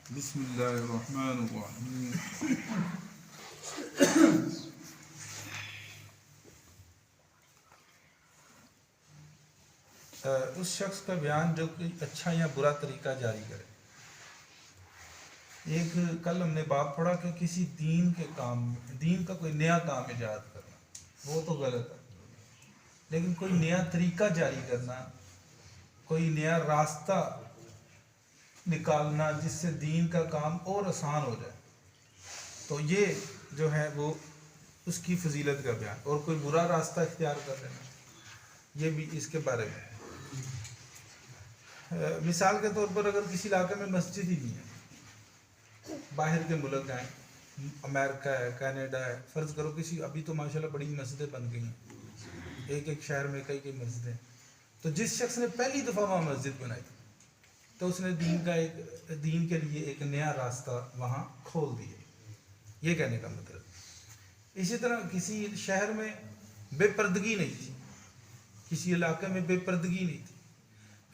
بسم اللہ الرحمن الرحیم۔ اس شخص کا بیان جو کوئی اچھا یا برا طریقہ جاری کرے۔ ایک کل ہم نے باب پڑھا کہ کسی دین کے کام، دین کا کوئی نیا کام ایجاد کرنا، وہ تو غلط ہے، لیکن کوئی نیا طریقہ جاری کرنا، کوئی نیا راستہ نکالنا جس سے دین کا کام اور آسان ہو جائے، تو یہ جو ہے وہ اس کی فضیلت کا بیان۔ اور کوئی برا راستہ اختیار کر لینا، یہ بھی اس کے بارے میں ہے۔ مثال کے طور پر اگر کسی علاقے میں مسجد ہی نہیں ہے، باہر کے ملک ہیں، امریکہ ہے، کینیڈا ہے، فرض کرو کسی، ابھی تو ماشاءاللہ بڑی مسجدیں بن گئی ہیں، ایک شہر میں کئی مسجدیں، تو جس شخص نے پہلی دفعہ وہاں مسجد بنائی تو اس نے دین کے لیے ایک نیا راستہ وہاں کھول دیا، یہ کہنے کا مطلب۔ اسی طرح کسی شہر میں بے پردگی نہیں تھی، کسی علاقے میں بے پردگی نہیں تھی،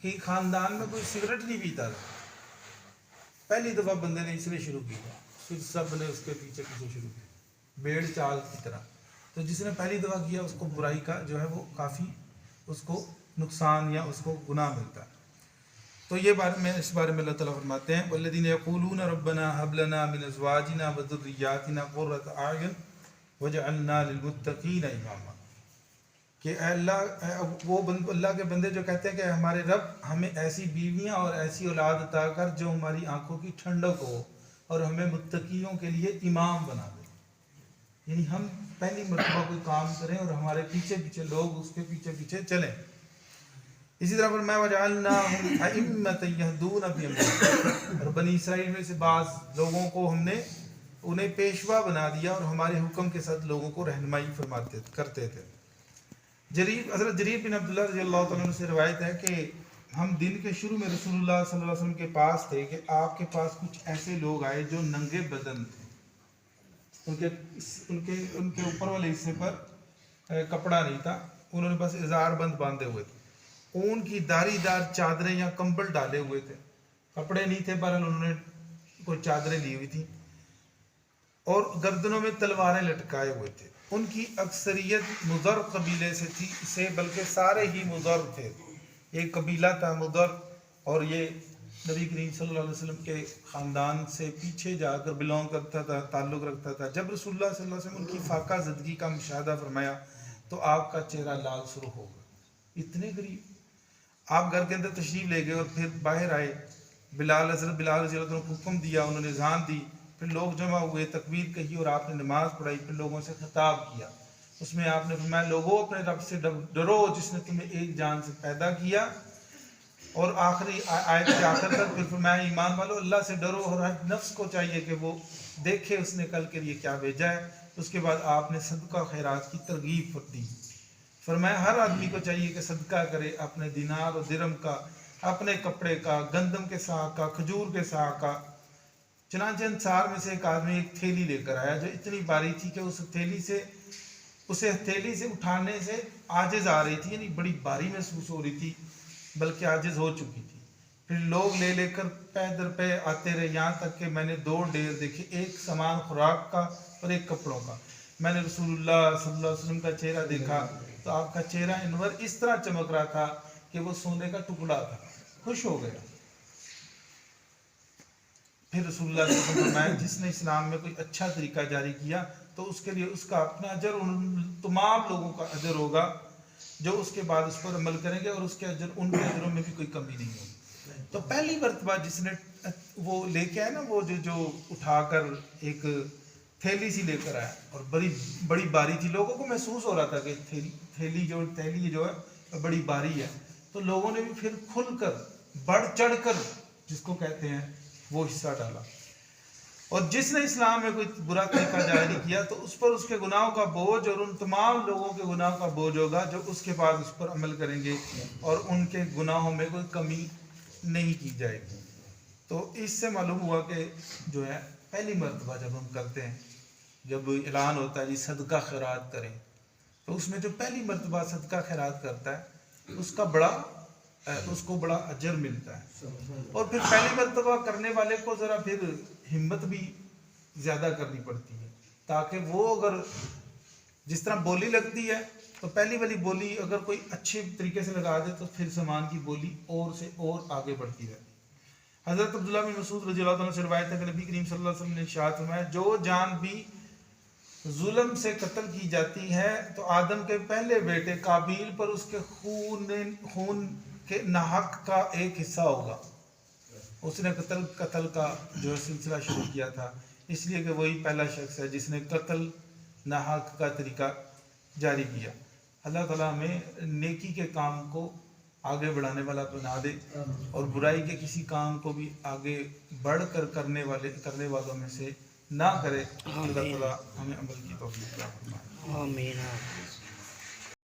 کہ خاندان میں کوئی سگریٹ نہیں پیتا تھا، پہلی دفعہ بندے نے اس لیے شروع کیا، پھر سب نے اس کے پیچھے شروع کیا، بیڑ چال کی طرح۔ تو جس نے پہلی دفعہ کیا اس کو برائی کا جو ہے وہ کافی اس کو نقصان یا اس کو گناہ ملتا ہے۔ تو یہ اس بارے میں اللہ تعالیٰ فرماتے ہیں والذین یقولون ربنا هب لنا من ازواجنا وذریاتنا قرۃ اعین وجعلنا للمتقین اماما، کہ اے اللہ، وہ اللہ کے بندے جو کہتے ہیں کہ ہمارے رب ہمیں ایسی بیویاں اور ایسی اولاد عطا کر جو ہماری آنکھوں کی ٹھنڈک ہو اور ہمیں متقیوں کے لیے امام بنا دے، یعنی ہم پہلی مرتبہ کوئی کام کریں اور ہمارے پیچھے پیچھے لوگ اس کے پیچھے پیچھے چلیں۔ اسی طرح فرمایا وَجَعَلْنَاهُمْ أَئِمَّةً يَهْدُونَ بِأَمْرِنَا، اور بنی اسرائیل میں سے بعض لوگوں کو ہم نے انہیں پیشوا بنا دیا اور ہمارے حکم کے ساتھ لوگوں کو رہنمائی کرتے تھے۔ حضرت جریر بن عبداللہ رضی اللہ تعالیٰ عنہ سے روایت ہے کہ ہم دن کے شروع میں رسول اللہ صلی اللہ علیہ وسلم کے پاس تھے کہ آپ کے پاس کچھ ایسے لوگ آئے جو ننگے بدن تھے، ان کے اوپر والے حصے پر کپڑا نہیں تھا، انہوں نے بس ازار بند باندھے ہوئے تھے، اون کی داری دار چادریں یا کمبل ڈالے ہوئے تھے، کپڑے نہیں تھے، بہرحال انہوں نے کوئی چادریں لی ہوئی تھی، اور گردنوں میں تلواریں لٹکائے ہوئے تھے۔ ان کی اکثریت مضر قبیلے سے بلکہ سارے ہی مضر تھے، ایک قبیلہ تھا مضر، اور یہ نبی کریم صلی اللہ علیہ وسلم کے خاندان سے پیچھے جا کر بلونگ کرتا تھا، تعلق رکھتا تھا۔ جب رسول اللہ صلی اللہ علیہ وسلم ان کی فاقہ زدگی کا مشاہدہ فرمایا تو آپ کا چہرہ لال سرخ ہو گیا، اتنے غریب۔ آپ گھر کے اندر تشریف لے گئے اور پھر باہر آئے، حضرت بلال رضی اللہ عنہ کو حکم دیا، انہوں نے اذان دی، پھر لوگ جمع ہوئے، تکبیر کہی اور آپ نے نماز پڑھائی، پھر لوگوں سے خطاب کیا۔ اس میں آپ نے فرمایا لوگوں اپنے رب سے ڈرو جس نے تمہیں ایک جان سے پیدا کیا، اور آخری آیت کے آخر تک پھر فرمایا ایمان والو اللہ سے ڈرو، اور ہر نفس کو چاہیے کہ وہ دیکھے اس نے کل کے لیے کیا بھیجا ہے۔ اس کے بعد آپ نے صدقہ خیرات کی ترغیب دی، فرمایا ہر آدمی کو چاہیے کہ صدقہ کرے اپنے دینار اور درہم کا، اپنے کپڑے کا، گندم کے ساگ کا، کھجور کے ساگ کا۔ چنانچہ انصار میں سے ایک آدمی ایک تھیلی لے کر آیا جو اتنی باری تھی کہ اسے تھیلی سے اٹھانے سے عاجز آ رہی تھی، یعنی بڑی باری محسوس ہو رہی تھی، بلکہ عاجز ہو چکی تھی۔ پھر لوگ لے کر پے در پے آتے رہے، یہاں تک کہ میں نے 2 ڈھیر دیکھے، ایک سامان خوراک کا اور ایک کپڑوں کا۔ میں نے رسول اللہ صلی اللہ علیہ وسلم کا چہرہ دیکھا تو آپ کا چہرہ انور اس طرح چمک رہا تھا کہ وہ سونے کا ٹکڑا تھا، خوش ہو گیا۔ پھر رسول اللہ صلی اللہ علیہ وسلم فرمایا جس نے اسلام میں کوئی اچھا طریقہ جاری کیا تو اس کے لیے اس کا اپنا اجر، ان تمام لوگوں کا اجر ہوگا جو اس کے بعد اس پر عمل کریں گے، اور اس کے اجر، ان کے اجروں میں بھی کوئی کمی نہیں ہوگی۔ تو پہلی مرتبہ جس نے وہ لے کے آئے نا، وہ جو اٹھا کر ایک تھیلی سی لے کر آیا، اور بڑی باری تھی، لوگوں کو محسوس ہو رہا تھا کہ تھیلی جو ہے بڑی باری ہے، تو لوگوں نے بھی پھر کھل کر بڑھ چڑھ کر جس کو کہتے ہیں وہ حصہ ڈالا۔ اور جس نے اسلام میں کوئی برا طریقہ جاری کیا تو اس پر اس کے گناہوں کا بوجھ اور ان تمام لوگوں کے گناہوں کا بوجھ ہوگا جو اس کے بعد اس پر عمل کریں گے، اور ان کے گناہوں میں کوئی کمی نہیں کی جائے گی۔ تو اس سے معلوم ہوا کہ جو ہے پہلی مرتبہ جب ہم کرتے ہیں، جب اعلان ہوتا ہے جی صدقہ خیرات کریں، تو اس میں جو پہلی مرتبہ صدقہ خیرات کرتا ہے اس کا بڑا اس کو بڑا اجر ملتا ہے. اور پھر پہلی مرتبہ کرنے والے کو ذرا پھر ہمت بھی زیادہ کرنی پڑتی ہے تاکہ وہ اگر جس طرح بولی لگتی ہے تو پہلی والی بولی اگر کوئی اچھے طریقے سے لگا دے تو پھر سامان کی بولی اور سے اور آگے بڑھتی ہے. حضرت عبداللہ بن مسعود رضی اللہ عنہ سے روایت ہے کہ نبی کریم صلی اللہ علیہ وسلم نے ارشاد فرمایا جو جان بھی ظلم سے قتل کی جاتی ہے تو آدم کے پہلے بیٹے قابیل پر اس کے خون کے ناحق کا ایک حصہ ہوگا. اس نے قتل کا جو سلسلہ شروع کیا تھا اس لیے کہ وہی پہلا شخص ہے جس نے قتل ناحق کا طریقہ جاری کیا. اللہ تعالیٰ ہمیں نیکی کے کام کو آگے بڑھانے والا بنا دے اور برائی کے کسی کام کو بھی آگے بڑھ کر کرنے والوں میں سے نہ کرے. اللہ تعالیٰ ہمیں عمل کی توفیق عطا فرمائے. آمین.